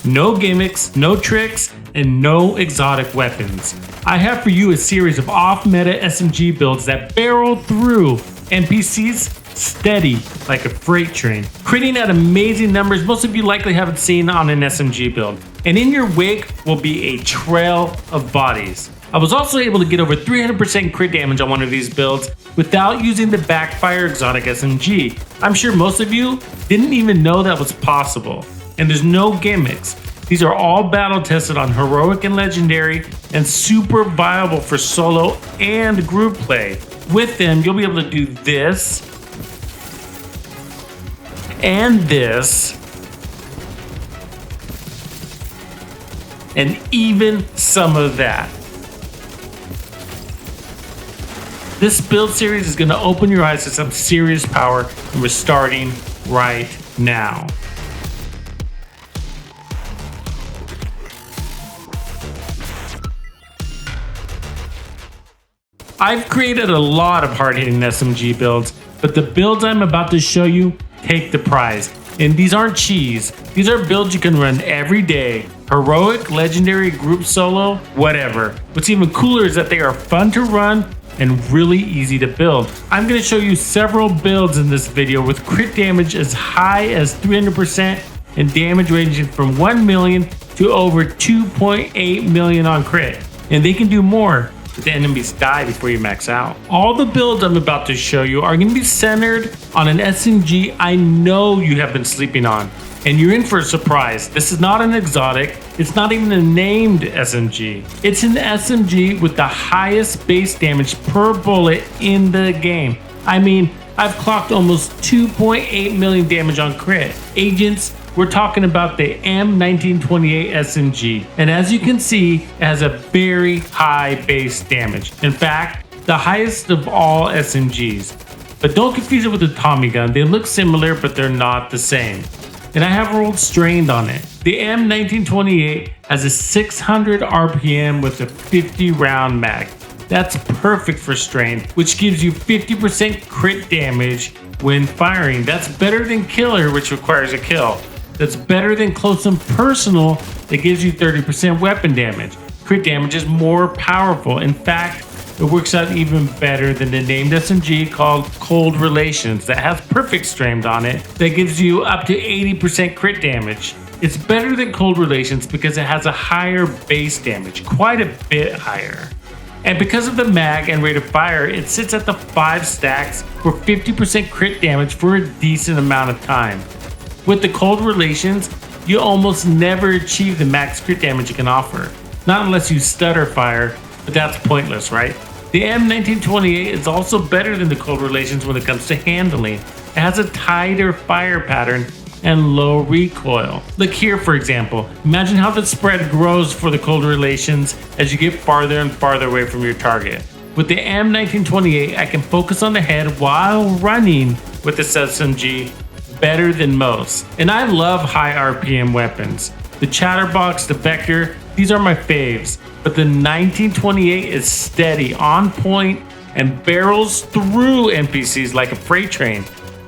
No gimmicks, no tricks, and no exotic weapons. I have for you a series of off-meta SMG builds that barrel through NPCs steady like a freight train, critting at amazing numbers most of you likely haven't seen on an SMG build. And in your wake will be a trail of bodies. I was also able to get over 300% crit damage on one of these builds without using the Backfire Exotic SMG. I'm sure most of you didn't even know that was possible. And there's no gimmicks. These are all battle tested on heroic and legendary and super viable for solo and group play. With them, you'll be able to do this and this and even some of that. This build series is going to open your eyes to some serious power, and we're starting right now. I've created a lot of hard-hitting SMG builds, but the builds I'm about to show you take the prize. And these aren't cheese. These are builds you can run every day. Heroic, legendary, group solo, whatever. What's even cooler is that they are fun to run and really easy to build. I'm going to show you several builds in this video with crit damage as high as 300% and damage ranging from 1 million to over 2.8 million on crit. And they can do more, but the enemies die before you max out. All the builds I'm about to show you are going to be centered on an SMG I know you have been sleeping on. And you're in for a surprise. This is not an exotic. It's not even a named SMG. It's an SMG with the highest base damage per bullet in the game. I mean, I've clocked almost 2.8 million damage on crit. Agents, we're talking about the M1928 SMG. And as you can see, it has a very high base damage. In fact, the highest of all SMGs. But don't confuse it with the Tommy gun. They look similar, but they're not the same. And I have rolled strained on it. The M1928 has a 600 RPM with a 50 round mag. That's perfect for strained, which gives you 50% crit damage when firing. That's better than killer, which requires a kill. That's better than close and personal, that gives you 30% weapon damage. Crit damage is more powerful. In fact, it works out even better than the named SMG called Cold Relations that has perfect strained on it that gives you up to 80% crit damage. It's better than Cold Relations because it has a higher base damage, quite a bit higher. And because of the mag and rate of fire, it sits at the 5 stacks for 50% crit damage for a decent amount of time. With the Cold Relations, you almost never achieve the max crit damage it can offer. Not unless you stutter fire, but that's pointless, right? The M1928 is also better than the Cold Relations when it comes to handling. It has a tighter fire pattern and low recoil. Look here, for example. Imagine how the spread grows for the Cold Relations as you get farther and farther away from your target. With the M1928, I can focus on the head while running with this SMG better than most. And I love high RPM weapons. The Chatterbox, the Vector, these are my faves. But the 1928 is steady, on point, and barrels through NPCs like a freight train.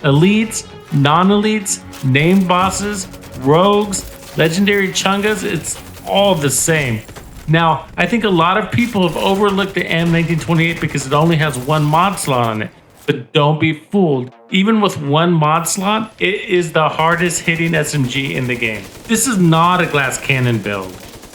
Elites, non-elites, named bosses, rogues, legendary chungas, it's all the same. Now, I think a lot of people have overlooked the M1928 because it only has one mod slot on it. But don't be fooled. Even with one mod slot, it is the hardest hitting SMG in the game. This is not a glass cannon build.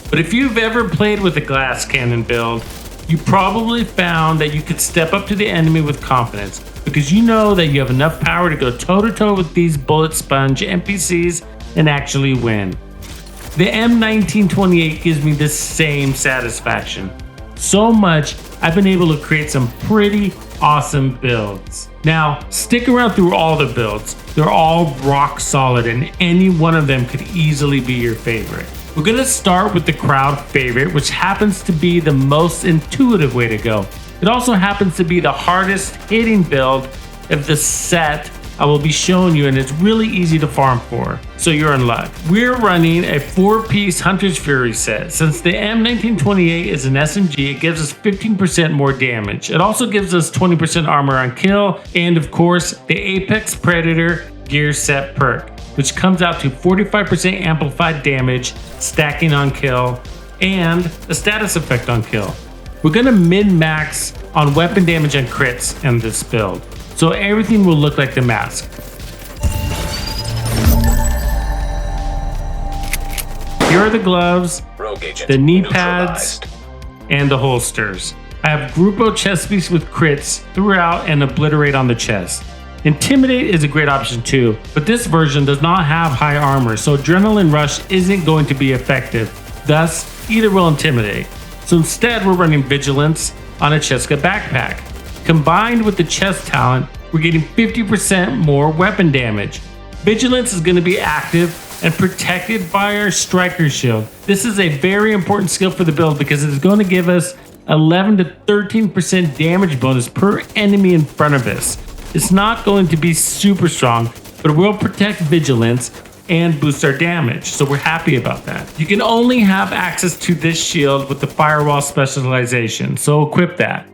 But if you've ever played with a glass cannon build, you probably found that you could step up to the enemy with confidence because you know that you have enough power to go toe-to-toe with these bullet sponge NPCs and actually win. The M1928 gives me the same satisfaction. So much, I've been able to create some pretty awesome builds. Now, stick around through all the builds. They're all rock solid and any one of them could easily be your favorite. We're going to start with the crowd favorite, which happens to be the most intuitive way to go. It also happens to be the hardest hitting build of the set I will be showing you, and it's really easy to farm for, so you're in luck. We're running a 4-piece Hunter's Fury set. Since the M1928 is an SMG, it gives us 15% more damage. It also gives us 20% armor on kill, and of course, the Apex Predator gear set perk. which comes out to 45% amplified damage, stacking on kill, and a status effect on kill. We're gonna min-max on weapon damage and crits in this build, so everything will look like the mask. Here are the gloves, the knee pads, and the holsters. I have Grupo chest piece with crits throughout and Obliterate on the chest. Intimidate is a great option too, but this version does not have high armor, so Adrenaline Rush isn't going to be effective. Thus, either will Intimidate. So instead, we're running Vigilance on a Ceska backpack. Combined with the chest talent, we're getting 50% more weapon damage. Vigilance is going to be active and protected by our Striker Shield. This is a very important skill for the build because it is going to give us 11 to 13% damage bonus per enemy in front of us. It's not going to be super strong, but it will protect Vigilance and boost our damage, so we're happy about that. You can only have access to this shield with the Firewall specialization, so equip that.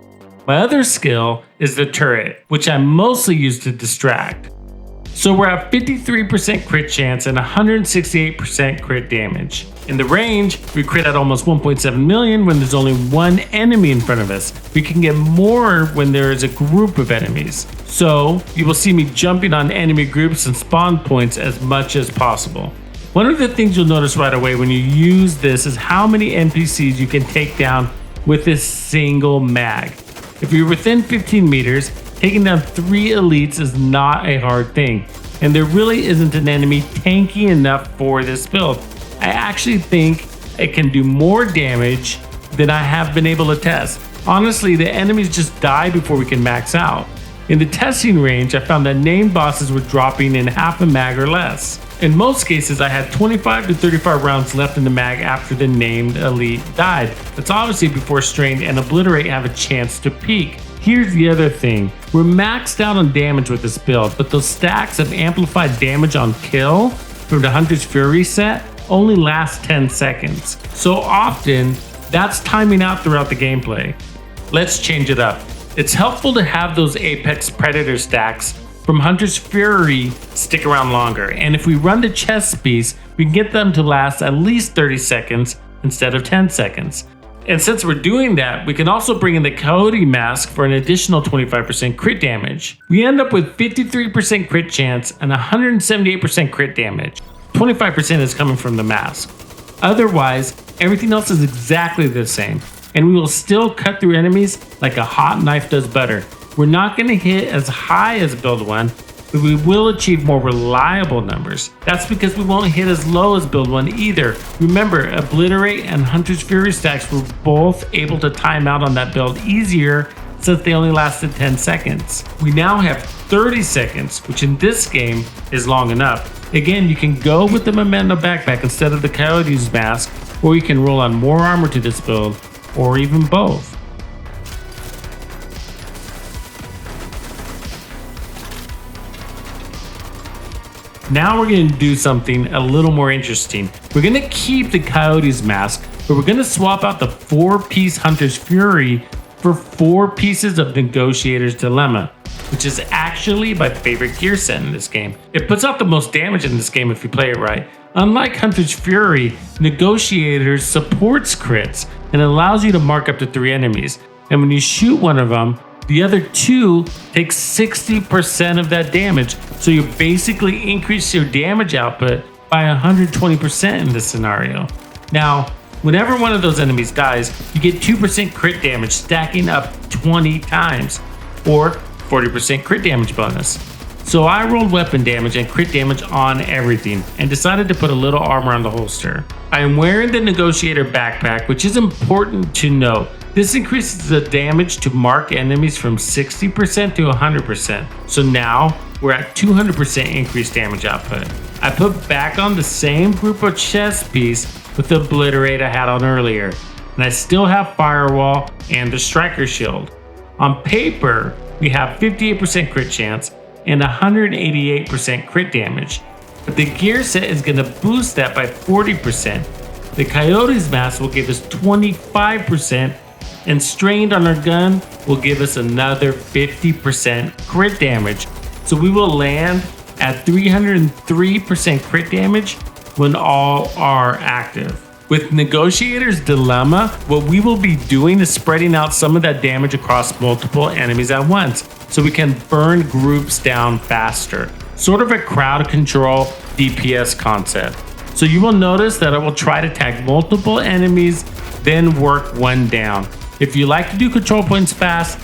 My other skill is the turret, which I mostly use to distract. So we're at 53% crit chance and 168% crit damage. In the range, we crit at almost 1.7 million when there's only one enemy in front of us. We can get more when there is a group of enemies. So you will see me jumping on enemy groups and spawn points as much as possible. One of the things you'll notice right away when you use this is how many NPCs you can take down with this single mag. If you're within 15 meters, taking down 3 elites is not a hard thing, and there really isn't an enemy tanky enough for this build. I actually think it can do more damage than I have been able to test. Honestly, the enemies just die before we can max out. In the testing range, I found that named bosses were dropping in half a mag or less. In most cases, I had 25 to 35 rounds left in the mag after the named elite died. That's obviously before Strain and Obliterate have a chance to peak. Here's the other thing, we're maxed out on damage with this build, but those stacks of amplified damage on kill from the Hunter's Fury set only last 10 seconds. So often, that's timing out throughout the gameplay. Let's change it up. It's helpful to have those Apex Predator stacks from Hunter's Fury stick around longer, and if we run the chest piece, we can get them to last at least 30 seconds instead of 10 seconds. And since we're doing that, we can also bring in the Coyote Mask for an additional 25% crit damage. We end up with 53% crit chance and 178% crit damage. 25% is coming from the mask. Otherwise, everything else is exactly the same, and we will still cut through enemies like a hot knife does butter. We're not going to hit as high as Build 1, but we will achieve more reliable numbers. That's because we won't hit as low as Build 1 either. Remember, Obliterate and Hunter's Fury stacks were both able to time out on that build easier since they only lasted 10 seconds. We now have 30 seconds, which in this game is long enough. Again, you can go with the Memento Backpack instead of the Coyote's Mask, or you can roll on more armor to this build, or even both. Now we're going to do something a little more interesting. We're going to keep the Coyote's Mask, but we're going to swap out the 4-piece Hunter's Fury for 4 pieces of Negotiators Dilemma, which is actually my favorite gear set in this game. It puts out the most damage in this game if you play it right. Unlike Hunter's Fury, Negotiators supports crits and allows you to mark up to 3 enemies. And when you shoot one of them, the other 2 take 60% of that damage, so you basically increase your damage output by 120% in this scenario. Now, whenever one of those enemies dies, you get 2% crit damage stacking up 20 times, or 40% crit damage bonus. So I rolled weapon damage and crit damage on everything, and decided to put a little armor on the holster. I am wearing the Negotiator Backpack, which is important to note. This increases the damage to mark enemies from 60% to 100%. So now we're at 200% increased damage output. I put back on the same Grupo chest piece with the Obliterate I had on earlier, and I still have Firewall and the Striker Shield. On paper, we have 58% crit chance and 188% crit damage, but the gear set is going to boost that by 40%. The Coyote's Mask will give us 25%, and Strained on our gun will give us another 50% crit damage. So we will land at 303% crit damage when all are active. With Negotiators Dilemma, what we will be doing is spreading out some of that damage across multiple enemies at once, so we can burn groups down faster. Sort of a crowd control DPS concept. So you will notice that I will try to tag multiple enemies, then work one down. If you like to do control points fast,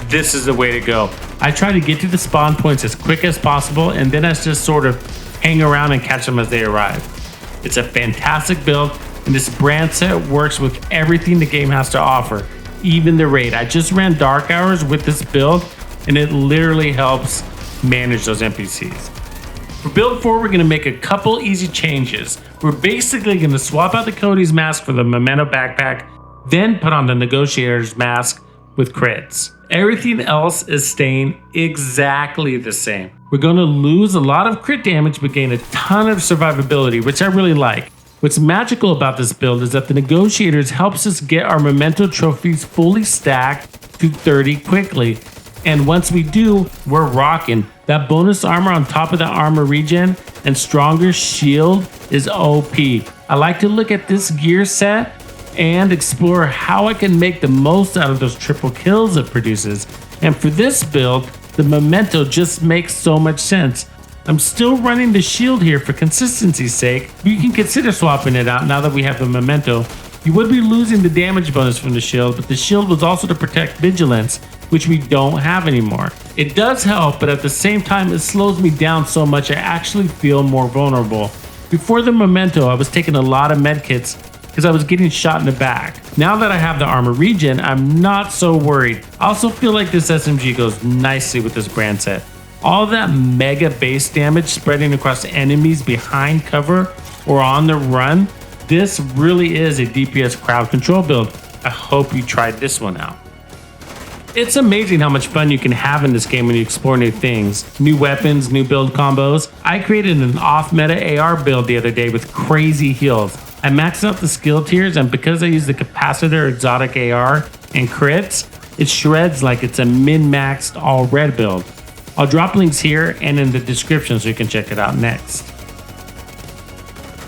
this is the way to go. I try to get to the spawn points as quick as possible, and then I just sort of hang around and catch them as they arrive. It's a fantastic build, and this brand set works with everything the game has to offer, even the raid. I just ran Dark Hours with this build, and it literally helps manage those NPCs. For build 4, we're going to make a couple easy changes. We're basically going to swap out the Coyote's mask for the Memento Backpack, then put on the Negotiator's mask with crits. Everything else is staying exactly the same. We're going to lose a lot of crit damage but gain a ton of survivability, which I really like. What's magical about this build is that the Negotiators helps us get our Memento trophies fully stacked to 30 quickly. And once we do, we're rocking. That bonus armor on top of the armor regen and stronger shield is OP. I like to look at this gear set and explore how I can make the most out of those triple kills it produces. And for this build, the Memento just makes so much sense. I'm still running the shield here for consistency's sake, but you can consider swapping it out now that we have the Memento. You would be losing the damage bonus from the shield, but the shield was also to protect vigilance, which we don't have anymore. It does help, but at the same time it slows me down so much I actually feel more vulnerable. Before the Memento, I was taking a lot of medkits because I was getting shot in the back. Now that I have the armor regen, I'm not so worried. I also feel like this SMG goes nicely with this brand set. All that mega base damage spreading across enemies behind cover or on the run, this really is a DPS crowd control build. I hope you tried this one out. It's amazing how much fun you can have in this game when you explore new things, new weapons, new build combos. I created an off-meta AR build the other day with crazy heals. I maxed out the skill tiers, and because I use the capacitor exotic AR and crits, it shreds like it's a min-maxed all red build. I'll drop links here and in the description so you can check it out next.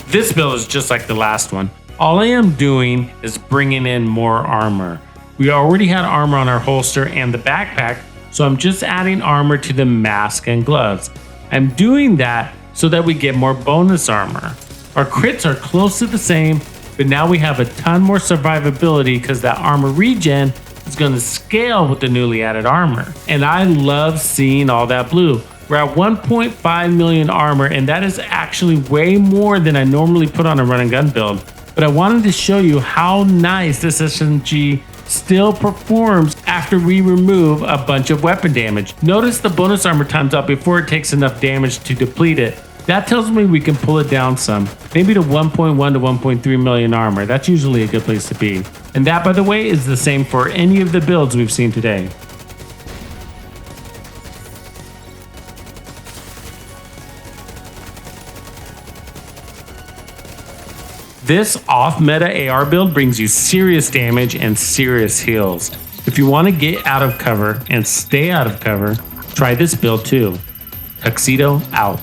This build is just like the last one. All I am doing is bringing in more armor. We already had armor on our holster and the backpack, so I'm just adding armor to the mask and gloves. I'm doing that so that we get more bonus armor. Our crits are close to the same, but now we have a ton more survivability because that armor regen is going to scale with the newly added armor. And I love seeing all that blue. We're at 1.5 million armor, and that is actually way more than I normally put on a run and gun build. But I wanted to show you how nice this SMG still performs after we remove a bunch of weapon damage. Notice the bonus armor times out before it takes enough damage to deplete it. That tells me we can pull it down some, maybe to 1.1 to 1.3 million armor. That's usually a good place to be. And that, by the way, is the same for any of the builds we've seen today. This off-meta AR build brings you serious damage and serious heals. If you want to get out of cover and stay out of cover, try this build too. Tuxedo out.